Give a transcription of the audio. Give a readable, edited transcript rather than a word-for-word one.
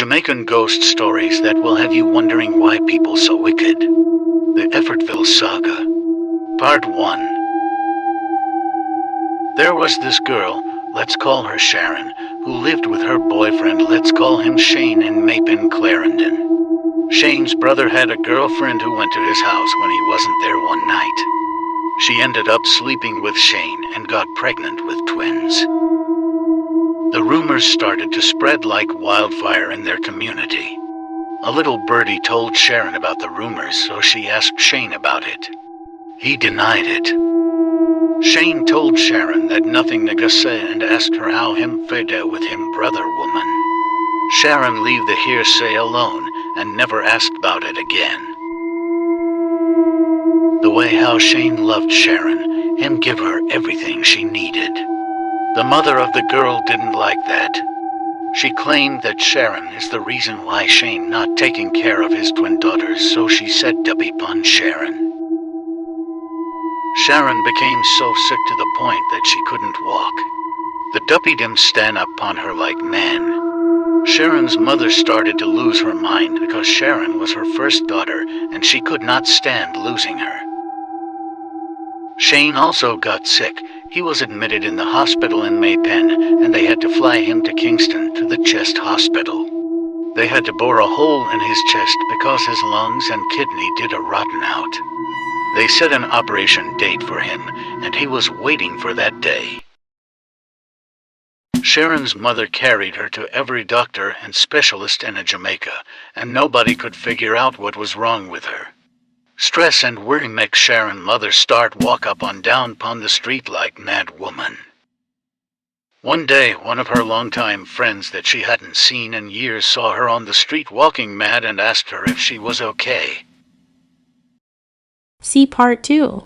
Jamaican ghost stories that will have you wondering why people so wicked. The Effortville Saga. Part 1. There was this girl, let's call her Sharon, who lived with her boyfriend, let's call him Shane, in Macon, Clarendon. Shane's brother had a girlfriend who went to his house when he wasn't there one night. She ended up sleeping with Shane and got pregnant with twins. The rumors started to spread like wildfire in their community. A little birdie told Sharon about the rumors, so she asked Shane about it. He denied it. Shane told Sharon that nothing nigga say and asked her how him fede with him brother woman. Sharon leave the hearsay alone and never asked about it again. The way how Shane loved Sharon, him give her everything she needed. The mother of the girl didn't like that. She claimed that Sharon is the reason why Shane not taking care of his twin daughters, so she said Duppy upon Sharon. Sharon became so sick to the point that she couldn't walk. The Duppy dim stand up upon her like man. Sharon's mother started to lose her mind because Sharon was her first daughter and she could not stand losing her. Shane also got sick. He was admitted in the hospital in Macon, and they had to fly him to Kingston to the chest hospital. They had to bore a hole in his chest because his lungs and kidney did a rotten out. They set an operation date for him, and he was waiting for that day. Sharon's mother carried her to every doctor and specialist in Jamaica, and nobody could figure out what was wrong with her. Stress and worry make Sharon's mother start walk up and down upon the street like mad woman. One day, one of her longtime friends that she hadn't seen in years saw her on the street walking mad and asked her if she was okay. See Part 2.